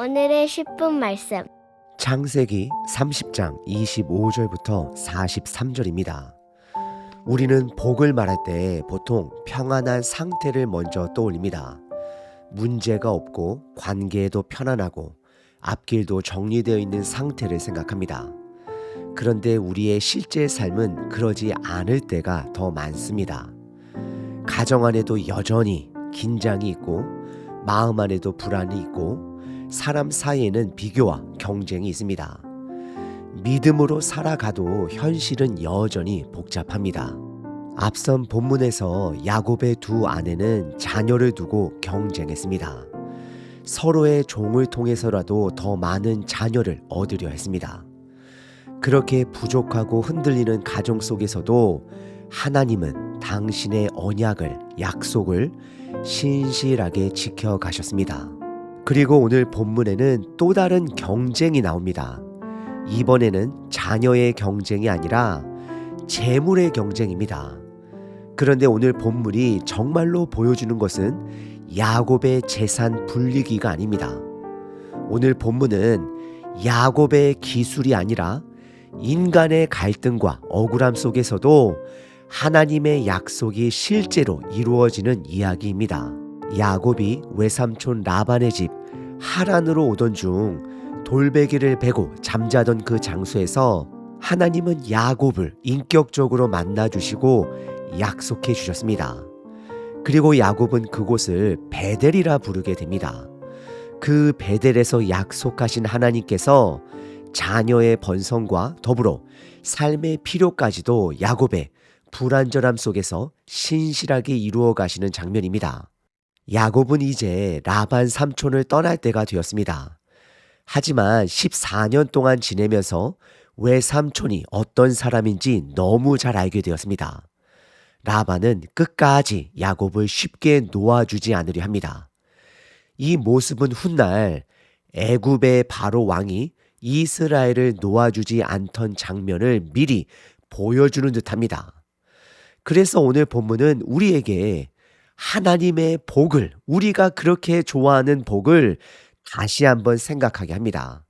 오늘의 10분 말씀. 창세기 30장 25절부터 43절입니다. 우리는 복을 말할 때 보통 평안한 상태를 먼저 떠올립니다. 문제가 없고 관계도 편안하고 앞길도 정리되어 있는 상태를 생각합니다. 그런데 우리의 실제 삶은 그러지 않을 때가 더 많습니다. 가정 안에도 여전히 긴장이 있고 마음 안에도 불안이 있고 사람 사이에는 비교와 경쟁이 있습니다. 믿음으로 살아가도 현실은 여전히 복잡합니다. 앞선 본문에서 야곱의 두 아내는 자녀를 두고 경쟁했습니다. 서로의 종을 통해서라도 더 많은 자녀를 얻으려 했습니다. 그렇게 부족하고 흔들리는 가정 속에서도 하나님은 당신의 언약을, 약속을 신실하게 지켜가셨습니다. 그리고 오늘 본문에는 또 다른 경쟁이 나옵니다. 이번에는 자녀의 경쟁이 아니라 재물의 경쟁입니다. 그런데 오늘 본문이 정말로 보여주는 것은 야곱의 재산 분리기가 아닙니다. 오늘 본문은 야곱의 기술이 아니라 인간의 갈등과 억울함 속에서도 하나님의 약속이 실제로 이루어지는 이야기입니다. 야곱이 외삼촌 라반의 집 하란으로 오던 중 돌베개를 베고 잠자던 그 장소에서 하나님은 야곱을 인격적으로 만나주시고 약속해 주셨습니다. 그리고 야곱은 그곳을 베델이라 부르게 됩니다. 그 베델에서 약속하신 하나님께서 자녀의 번성과 더불어 삶의 필요까지도 야곱의 불안전함 속에서 신실하게 이루어 가시는 장면입니다. 야곱은 이제 라반 삼촌을 떠날 때가 되었습니다. 하지만 14년 동안 지내면서 외삼촌이 어떤 사람인지 너무 잘 알게 되었습니다. 라반은 끝까지 야곱을 쉽게 놓아주지 않으려 합니다. 이 모습은 훗날 애굽의 바로 왕이 이스라엘을 놓아주지 않던 장면을 미리 보여주는 듯합니다. 그래서 오늘 본문은 우리에게 하나님의 복을, 우리가 그렇게 좋아하는 복을 다시 한번 생각하게 합니다.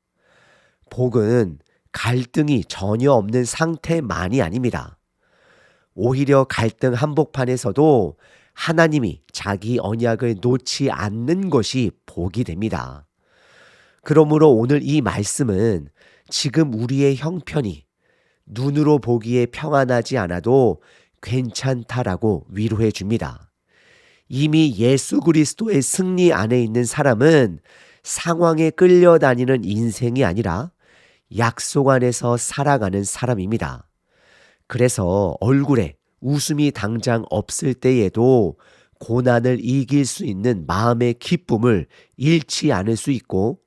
복은 갈등이 전혀 없는 상태만이 아닙니다. 오히려 갈등 한복판에서도 하나님이 자기 언약을 놓지 않는 것이 복이 됩니다. 그러므로 오늘 이 말씀은 지금 우리의 형편이 눈으로 보기에 평안하지 않아도 괜찮다라고 위로해 줍니다. 이미 예수 그리스도의 승리 안에 있는 사람은 상황에 끌려다니는 인생이 아니라 약속 안에서 살아가는 사람입니다. 그래서 얼굴에 웃음이 당장 없을 때에도 고난을 이길 수 있는 마음의 기쁨을 잃지 않을 수 있고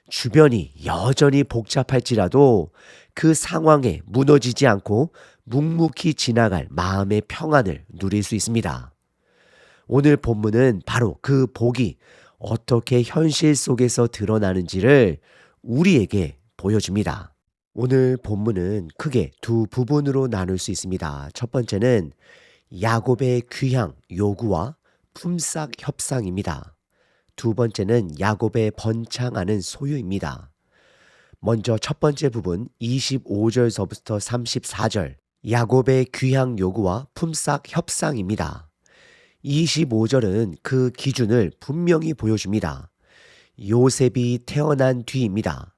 주변이 여전히 복잡할지라도 그 상황에 무너지지 않고 묵묵히 지나갈 마음의 평안을 누릴 수 있습니다. 오늘 본문은 바로 그 복이 어떻게 현실 속에서 드러나는지를 우리에게 보여줍니다. 오늘 본문은 크게 두 부분으로 나눌 수 있습니다. 첫 번째는 야곱의 귀향 요구와 품삯 협상입니다. 두 번째는 야곱의 번창하는 소유입니다. 먼저 첫 번째 부분 25절서부터 34절 야곱의 귀향 요구와 품삯 협상입니다. 25절은 그 기준을 분명히 보여줍니다. 요셉이 태어난 뒤입니다.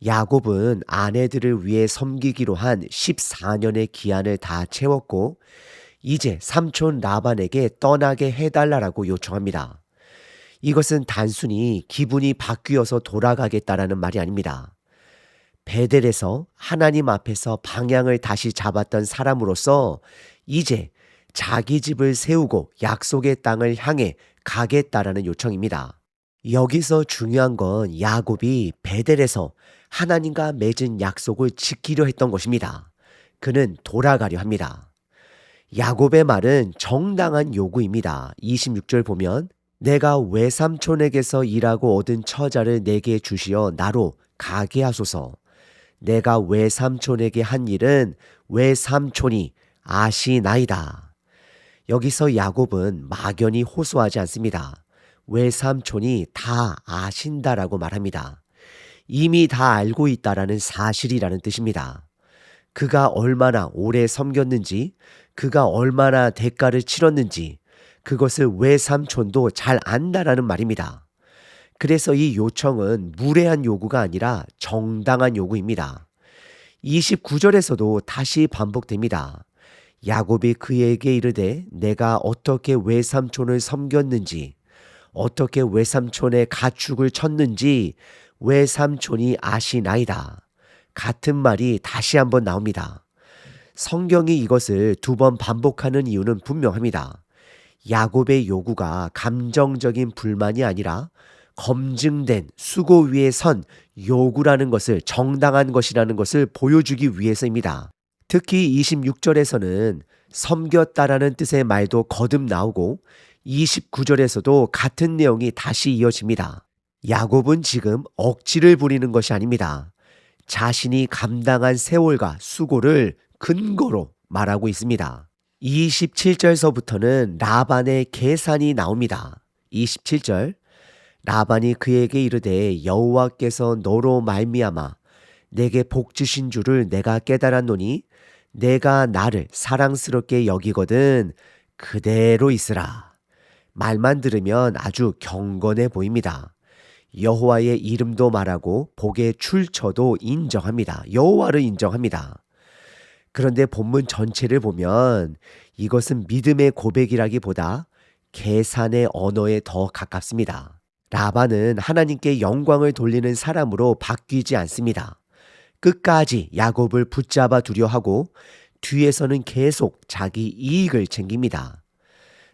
야곱은 아내들을 위해 섬기기로 한 14년의 기한을 다 채웠고 이제 삼촌 라반에게 떠나게 해달라고 요청합니다. 이것은 단순히 기분이 바뀌어서 돌아가겠다라는 말이 아닙니다. 베델에서 하나님 앞에서 방향을 다시 잡았던 사람으로서 이제 자기 집을 세우고 약속의 땅을 향해 가겠다라는 요청입니다. 여기서 중요한 건 야곱이 베델에서 하나님과 맺은 약속을 지키려 했던 것입니다. 그는 돌아가려 합니다. 야곱의 말은 정당한 요구입니다. 26절 보면 내가 외삼촌에게서 일하고 얻은 처자를 내게 주시어 나로 가게 하소서. 내가 외삼촌에게 한 일은 외삼촌이 아시나이다. 여기서 야곱은 막연히 호소하지 않습니다. 외삼촌이 다 아신다라고 말합니다. 이미 다 알고 있다라는 사실이라는 뜻입니다. 그가 얼마나 오래 섬겼는지, 그가 얼마나 대가를 치렀는지, 그것을 외삼촌도 잘 안다라는 말입니다. 그래서 이 요청은 무례한 요구가 아니라 정당한 요구입니다. 29절에서도 다시 반복됩니다. 야곱이 그에게 이르되 내가 어떻게 외삼촌을 섬겼는지, 어떻게 외삼촌의 가축을 쳤는지 외삼촌이 아시나이다. 같은 말이 다시 한번 나옵니다. 성경이 이것을 두 번 반복하는 이유는 분명합니다. 야곱의 요구가 감정적인 불만이 아니라 검증된 수고 위에 선 요구라는 것을, 정당한 것이라는 것을 보여주기 위해서입니다. 특히 26절에서는 섬겼다라는 뜻의 말도 거듭 나오고 29절에서도 같은 내용이 다시 이어집니다. 야곱은 지금 억지를 부리는 것이 아닙니다. 자신이 감당한 세월과 수고를 근거로 말하고 있습니다. 27절서부터는 라반의 계산이 나옵니다. 27절, 라반이 그에게 이르되 여호와께서 너로 말미암아 내게 복 주신 줄을 내가 깨달았노니 내가 나를 사랑스럽게 여기거든 그대로 있으라. 말만 들으면 아주 경건해 보입니다. 여호와의 이름도 말하고 복의 출처도 인정합니다. 여호와를 인정합니다. 그런데 본문 전체를 보면 이것은 믿음의 고백이라기보다 계산의 언어에 더 가깝습니다. 라반은 하나님께 영광을 돌리는 사람으로 바뀌지 않습니다. 끝까지 야곱을 붙잡아 두려 하고 뒤에서는 계속 자기 이익을 챙깁니다.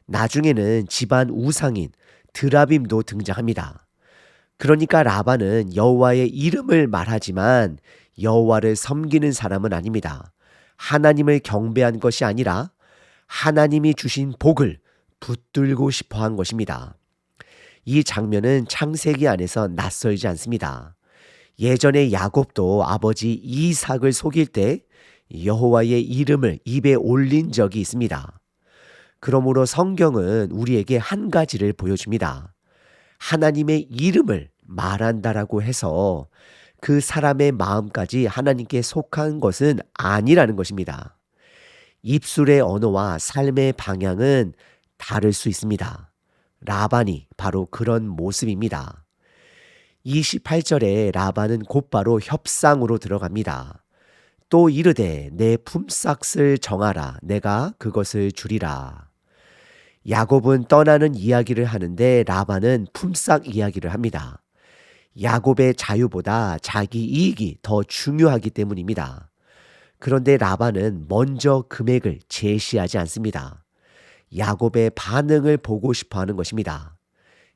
나중에는 집안 우상인 드라빔도 등장합니다. 그러니까 라반은 여호와의 이름을 말하지만 여호와를 섬기는 사람은 아닙니다. 하나님을 경배한 것이 아니라 하나님이 주신 복을 붙들고 싶어 한 것입니다. 이 장면은 창세기 안에서 낯설지 않습니다. 예전에 야곱도 아버지 이삭을 속일 때 여호와의 이름을 입에 올린 적이 있습니다. 그러므로 성경은 우리에게 한 가지를 보여줍니다. 하나님의 이름을 말한다라고 해서 그 사람의 마음까지 하나님께 속한 것은 아니라는 것입니다. 입술의 언어와 삶의 방향은 다를 수 있습니다. 라반이 바로 그런 모습입니다. 28절에 라반은 곧바로 협상으로 들어갑니다. 또 이르되 내 품삯을 정하라. 내가 그것을 주리라. 야곱은 떠나는 이야기를 하는데 라반은 품삯 이야기를 합니다. 야곱의 자유보다 자기 이익이 더 중요하기 때문입니다. 그런데 라반은 먼저 금액을 제시하지 않습니다. 야곱의 반응을 보고 싶어 하는 것입니다.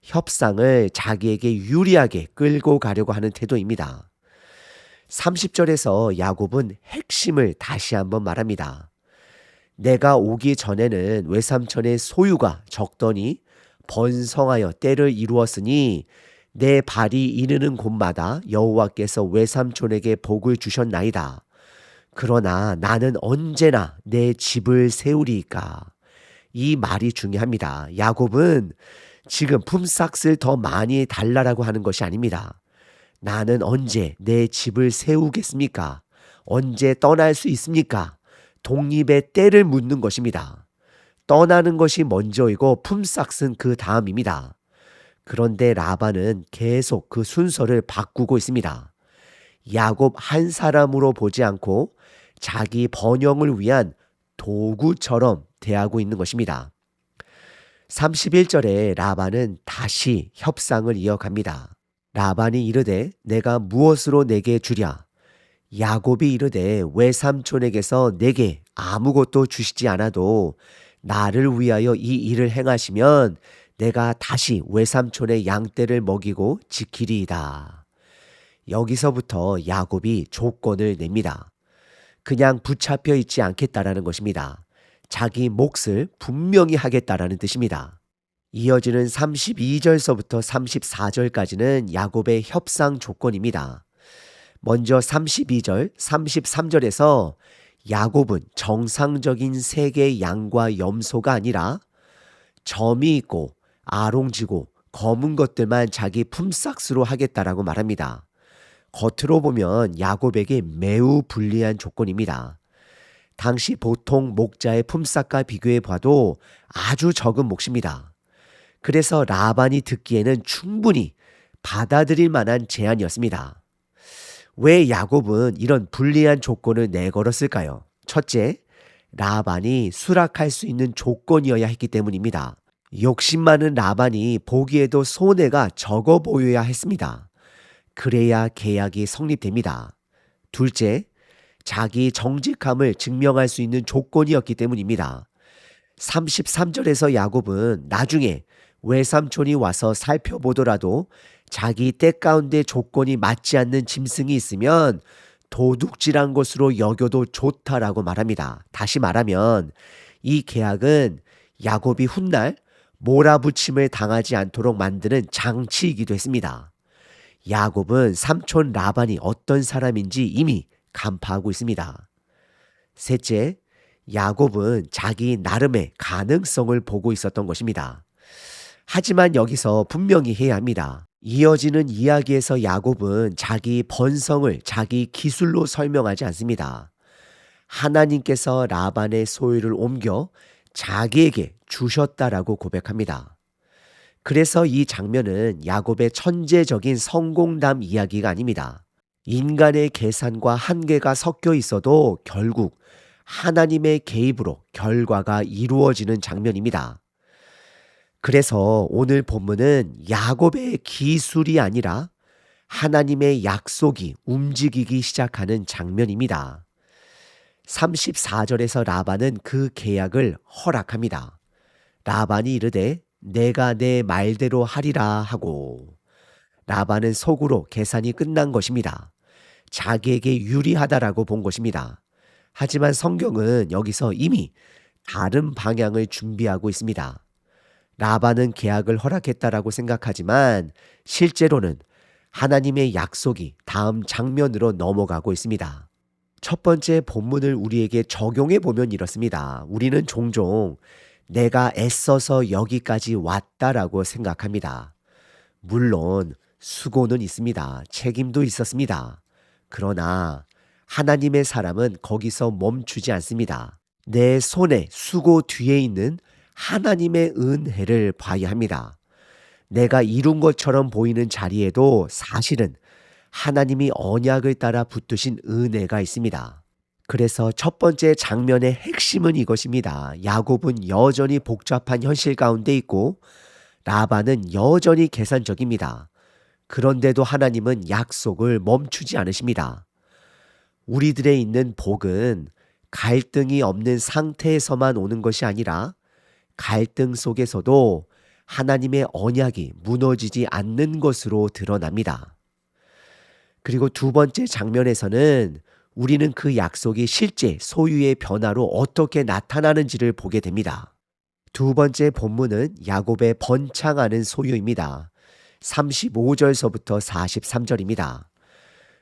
협상을 자기에게 유리하게 끌고 가려고 하는 태도입니다. 30절에서 야곱은 핵심을 다시 한번 말합니다. 내가 오기 전에는 외삼촌의 소유가 적더니 번성하여 때를 이루었으니 내 발이 이르는 곳마다 여호와께서 외삼촌에게 복을 주셨나이다. 그러나 나는 언제나 내 집을 세우리이까. 이 말이 중요합니다. 야곱은 지금 품삯을 더 많이 달라라고 하는 것이 아닙니다. 나는 언제 내 집을 세우겠습니까? 언제 떠날 수 있습니까? 독립의 때를 묻는 것입니다. 떠나는 것이 먼저이고 품삯은 그 다음입니다. 그런데 라반은 계속 그 순서를 바꾸고 있습니다. 야곱 한 사람으로 보지 않고 자기 번영을 위한 도구처럼 대하고 있는 것입니다. 31절에 라반은 다시 협상을 이어갑니다. 라반이 이르되 내가 무엇으로 내게 주랴? 야곱이 이르되 외삼촌에게서 내게 아무것도 주시지 않아도 나를 위하여 이 일을 행하시면 내가 다시 외삼촌의 양떼를 먹이고 지키리이다. 여기서부터 야곱이 조건을 냅니다. 그냥 붙잡혀 있지 않겠다라는 것입니다. 자기 몫을 분명히 하겠다라는 뜻입니다. 이어지는 32절서부터 34절까지는 야곱의 협상 조건입니다. 먼저 32절, 33절에서 야곱은 정상적인 세계 양과 염소가 아니라 점이 있고 아롱지고 검은 것들만 자기 품삯으로 하겠다라고 말합니다. 겉으로 보면 야곱에게 매우 불리한 조건입니다. 당시 보통 목자의 품삯과 비교해 봐도 아주 적은 몫입니다. 그래서 라반이 듣기에는 충분히 받아들일 만한 제안이었습니다. 왜 야곱은 이런 불리한 조건을 내걸었을까요? 첫째, 라반이 수락할 수 있는 조건이어야 했기 때문입니다. 욕심 많은 라반이 보기에도 손해가 적어 보여야 했습니다. 그래야 계약이 성립됩니다. 둘째, 자기 정직함을 증명할 수 있는 조건이었기 때문입니다. 33절에서 야곱은 나중에 외삼촌이 와서 살펴보더라도 자기 때 가운데 조건이 맞지 않는 짐승이 있으면 도둑질한 것으로 여겨도 좋다라고 말합니다. 다시 말하면 이 계약은 야곱이 훗날 몰아붙임을 당하지 않도록 만드는 장치이기도 했습니다. 야곱은 삼촌 라반이 어떤 사람인지 이미 간파하고 있습니다. 셋째, 야곱은 자기 나름의 가능성을 보고 있었던 것입니다. 하지만 여기서 분명히 해야 합니다. 이어지는 이야기에서 야곱은 자기 번성을 자기 기술로 설명하지 않습니다. 하나님께서 라반의 소유를 옮겨 자기에게 주셨다라고 고백합니다. 그래서 이 장면은 야곱의 천재적인 성공담 이야기가 아닙니다. 인간의 계산과 한계가 섞여 있어도 결국 하나님의 개입으로 결과가 이루어지는 장면입니다. 그래서 오늘 본문은 야곱의 기술이 아니라 하나님의 약속이 움직이기 시작하는 장면입니다. 34절에서 라반은 그 계약을 허락합니다. 라반이 이르되 내가 내 말대로 하리라 하고, 라반은 속으로 계산이 끝난 것입니다. 자기에게 유리하다라고 본 것입니다. 하지만 성경은 여기서 이미 다른 방향을 준비하고 있습니다. 라반은 계약을 허락했다라고 생각하지만 실제로는 하나님의 약속이 다음 장면으로 넘어가고 있습니다. 첫 번째 본문을 우리에게 적용해 보면 이렇습니다. 우리는 종종 내가 애써서 여기까지 왔다라고 생각합니다. 물론 수고는 있습니다. 책임도 있었습니다. 그러나 하나님의 사람은 거기서 멈추지 않습니다. 내 손에 수고 뒤에 있는 하나님의 은혜를 봐야 합니다. 내가 이룬 것처럼 보이는 자리에도 사실은 하나님이 언약을 따라 붙드신 은혜가 있습니다. 그래서 첫 번째 장면의 핵심은 이것입니다. 야곱은 여전히 복잡한 현실 가운데 있고 라반은 여전히 계산적입니다. 그런데도 하나님은 약속을 멈추지 않으십니다. 우리들의 있는 복은 갈등이 없는 상태에서만 오는 것이 아니라 갈등 속에서도 하나님의 언약이 무너지지 않는 것으로 드러납니다. 그리고 두 번째 장면에서는 우리는 그 약속이 실제 소유의 변화로 어떻게 나타나는지를 보게 됩니다. 두 번째 본문은 야곱의 번창하는 소유입니다. 35절서부터 43절입니다.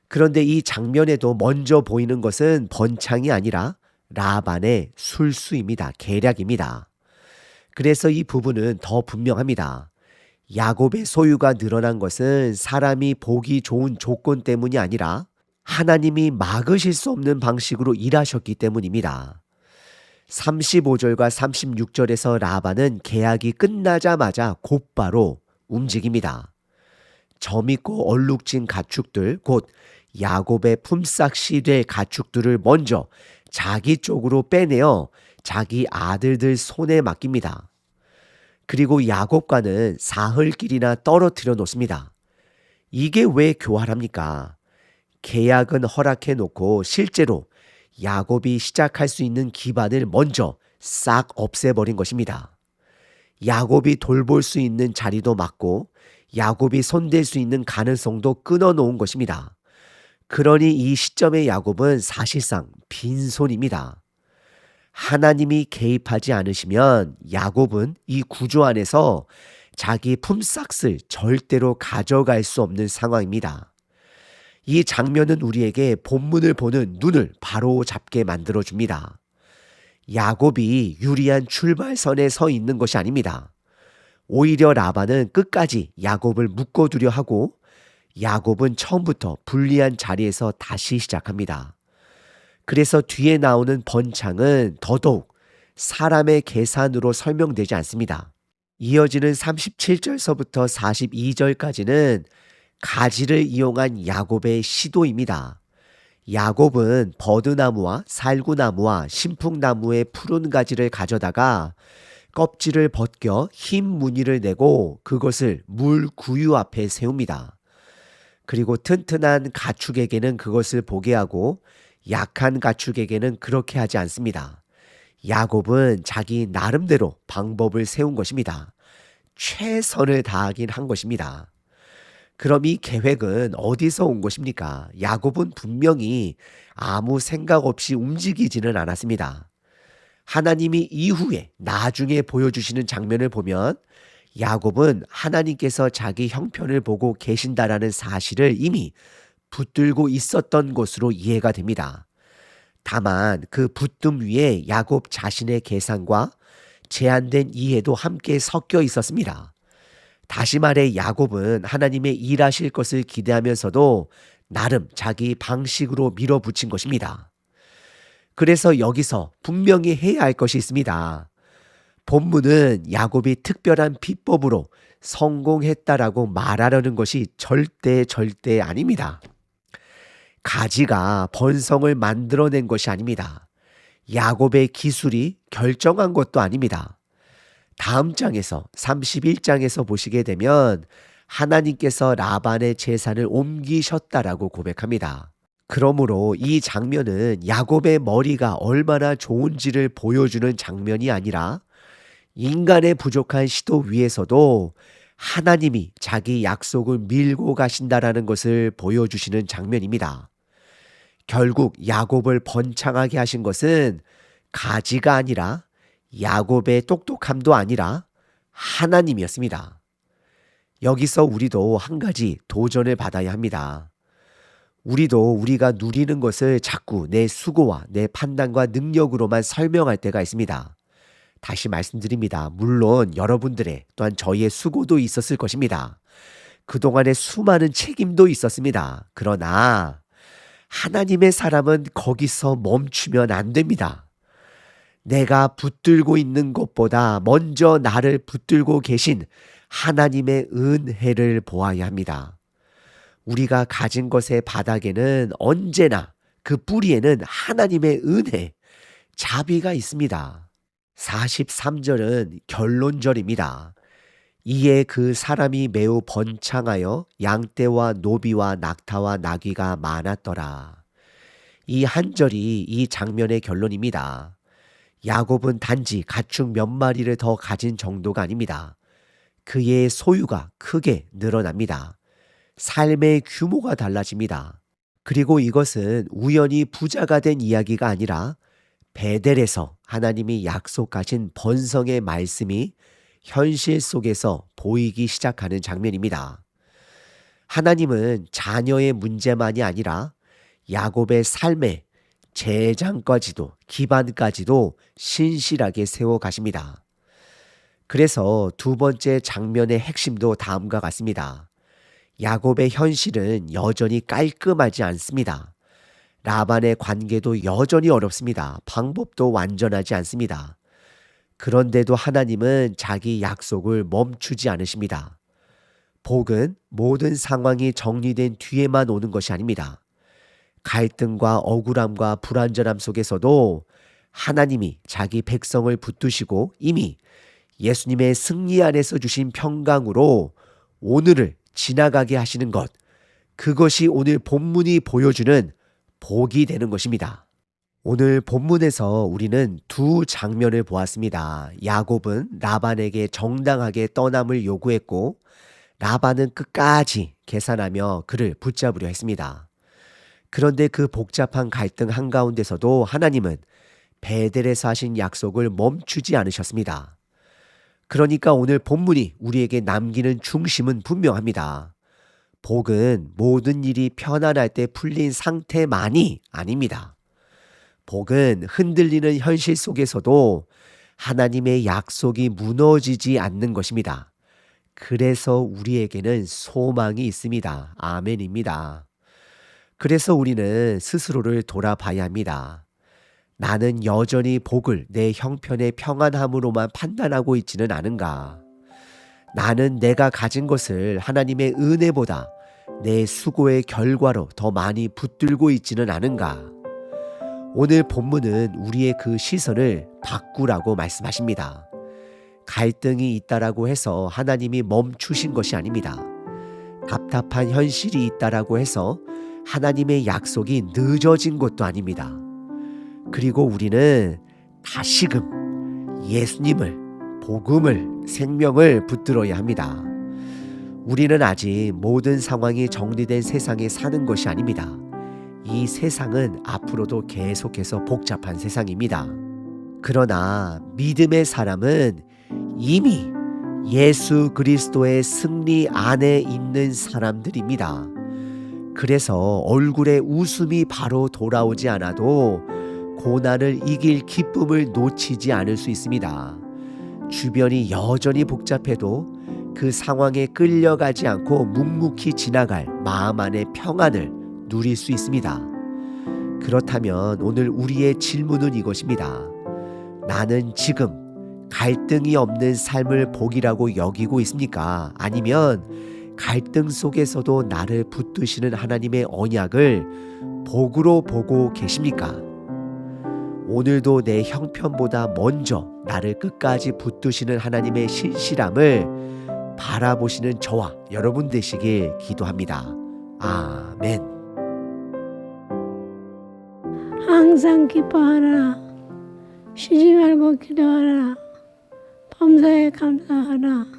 그런데 이 장면에도 먼저 보이는 것은 번창이 아니라 라반의 술수입니다. 계략입니다. 그래서 이 부분은 더 분명합니다. 야곱의 소유가 늘어난 것은 사람이 보기 좋은 조건 때문이 아니라 하나님이 막으실 수 없는 방식으로 일하셨기 때문입니다. 35절과 36절에서 라반은 계약이 끝나자마자 곧바로 움직입니다. 점있고 얼룩진 가축들, 곧 야곱의 품삯이 될 가축들을 먼저 자기 쪽으로 빼내어 자기 아들들 손에 맡깁니다. 그리고 야곱과는 사흘길이나 떨어뜨려 놓습니다. 이게 왜 교활합니까? 계약은 허락해 놓고 실제로 야곱이 시작할 수 있는 기반을 먼저 싹 없애버린 것입니다. 야곱이 돌볼 수 있는 자리도 막고 야곱이 손댈 수 있는 가능성도 끊어놓은 것입니다. 그러니 이 시점의 야곱은 사실상 빈손입니다. 하나님이 개입하지 않으시면 야곱은 이 구조 안에서 자기 품삯을 절대로 가져갈 수 없는 상황입니다. 이 장면은 우리에게 본문을 보는 눈을 바로 잡게 만들어줍니다. 야곱이 유리한 출발선에 서 있는 것이 아닙니다. 오히려 라반은 끝까지 야곱을 묶어두려 하고 야곱은 처음부터 불리한 자리에서 다시 시작합니다. 그래서 뒤에 나오는 번창은 더더욱 사람의 계산으로 설명되지 않습니다. 이어지는 37절서부터 42절까지는 가지를 이용한 야곱의 시도입니다. 야곱은 버드나무와 살구나무와 신풍나무의 푸른 가지를 가져다가 껍질을 벗겨 흰 무늬를 내고 그것을 물 구유 앞에 세웁니다. 그리고 튼튼한 가축에게는 그것을 보게 하고 약한 가축에게는 그렇게 하지 않습니다. 야곱은 자기 나름대로 방법을 세운 것입니다. 최선을 다하긴 한 것입니다. 그럼 이 계획은 어디서 온 것입니까? 야곱은 분명히 아무 생각 없이 움직이지는 않았습니다. 하나님이 이후에 나중에 보여주시는 장면을 보면 야곱은 하나님께서 자기 형편을 보고 계신다라는 사실을 이미 붙들고 있었던 것으로 이해가 됩니다. 다만 그 붙듦 위에 야곱 자신의 계산과 제한된 이해도 함께 섞여 있었습니다. 다시 말해 야곱은 하나님의 일하실 것을 기대하면서도 나름 자기 방식으로 밀어붙인 것입니다. 그래서 여기서 분명히 해야 할 것이 있습니다. 본문은 야곱이 특별한 비법으로 성공했다라고 말하려는 것이 절대 아닙니다. 가지가 번성을 만들어낸 것이 아닙니다. 야곱의 기술이 결정한 것도 아닙니다. 다음 장에서 31장에서 보시게 되면 하나님께서 라반의 재산을 옮기셨다라고 고백합니다. 그러므로 이 장면은 야곱의 머리가 얼마나 좋은지를 보여주는 장면이 아니라 인간의 부족한 시도 위에서도 하나님이 자기 약속을 밀고 가신다라는 것을 보여주시는 장면입니다. 결국 야곱을 번창하게 하신 것은 가지가 아니라 야곱의 똑똑함도 아니라 하나님이었습니다. 여기서 우리도 한 가지 도전을 받아야 합니다. 우리도 우리가 누리는 것을 자꾸 내 수고와 내 판단과 능력으로만 설명할 때가 있습니다. 다시 말씀드립니다. 물론 여러분들의 또한 저희의 수고도 있었을 것입니다. 그동안의 수많은 책임도 있었습니다. 그러나 하나님의 사람은 거기서 멈추면 안 됩니다. 내가 붙들고 있는 것보다 먼저 나를 붙들고 계신 하나님의 은혜를 보아야 합니다. 우리가 가진 것의 바닥에는 언제나 그 뿌리에는 하나님의 은혜, 자비가 있습니다. 43절은 결론절입니다. 이에 그 사람이 매우 번창하여 양떼와 노비와 낙타와 나귀가 많았더라. 이 한 절이 이 장면의 결론입니다. 야곱은 단지 가축 몇 마리를 더 가진 정도가 아닙니다. 그의 소유가 크게 늘어납니다. 삶의 규모가 달라집니다. 그리고 이것은 우연히 부자가 된 이야기가 아니라 베델에서 하나님이 약속하신 번성의 말씀이 현실 속에서 보이기 시작하는 장면입니다. 하나님은 자녀의 문제만이 아니라 야곱의 삶의 재장까지도 기반까지도 신실하게 세워 가십니다. 그래서 두 번째 장면의 핵심도 다음과 같습니다. 야곱의 현실은 여전히 깔끔하지 않습니다. 라반의 관계도 여전히 어렵습니다. 방법도 완전하지 않습니다. 그런데도 하나님은 자기 약속을 멈추지 않으십니다. 복은 모든 상황이 정리된 뒤에만 오는 것이 아닙니다. 갈등과 억울함과 불안전함 속에서도 하나님이 자기 백성을 붙드시고 이미 예수님의 승리 안에서 주신 평강으로 오늘을 지나가게 하시는 것, 그것이 오늘 본문이 보여주는 복이 되는 것입니다. 오늘 본문에서 우리는 두 장면을 보았습니다. 야곱은 라반에게 정당하게 떠남을 요구했고 라반은 끝까지 계산하며 그를 붙잡으려 했습니다. 그런데 그 복잡한 갈등 한가운데서도 하나님은 베델에서 하신 약속을 멈추지 않으셨습니다. 그러니까 오늘 본문이 우리에게 남기는 중심은 분명합니다. 복은 모든 일이 편안할 때 풀린 상태만이 아닙니다. 복은 흔들리는 현실 속에서도 하나님의 약속이 무너지지 않는 것입니다. 그래서 우리에게는 소망이 있습니다. 아멘입니다. 그래서 우리는 스스로를 돌아봐야 합니다. 나는 여전히 복을 내 형편의 평안함으로만 판단하고 있지는 않은가? 나는 내가 가진 것을 하나님의 은혜보다 내 수고의 결과로 더 많이 붙들고 있지는 않은가? 오늘 본문은 우리의 그 시선을 바꾸라고 말씀하십니다. 갈등이 있다라고 해서 하나님이 멈추신 것이 아닙니다. 답답한 현실이 있다라고 해서 하나님의 약속이 늦어진 것도 아닙니다. 그리고 우리는 다시금 예수님을, 복음을, 생명을 붙들어야 합니다. 우리는 아직 모든 상황이 정리된 세상에 사는 것이 아닙니다. 이 세상은 앞으로도 계속해서 복잡한 세상입니다. 그러나 믿음의 사람은 이미 예수 그리스도의 승리 안에 있는 사람들입니다. 그래서 얼굴에 웃음이 바로 돌아오지 않아도 고난을 이길 기쁨을 놓치지 않을 수 있습니다. 주변이 여전히 복잡해도 그 상황에 끌려가지 않고 묵묵히 지나갈 마음 안의 평안을 누릴 수 있습니다. 그렇다면 오늘 우리의 질문은 이것입니다. 나는 지금 갈등이 없는 삶을 복이라고 여기고 있습니까? 아니면 갈등 속에서도 나를 붙드시는 하나님의 언약을 복으로 보고 계십니까? 오늘도 내 형편보다 먼저 나를 끝까지 붙드시는 하나님의 신실함을 바라보시는 저와 여러분 되시길 기도합니다. 아멘. 항상 기뻐하라. 쉬지 말고 기도하라. 범사에 감사하라.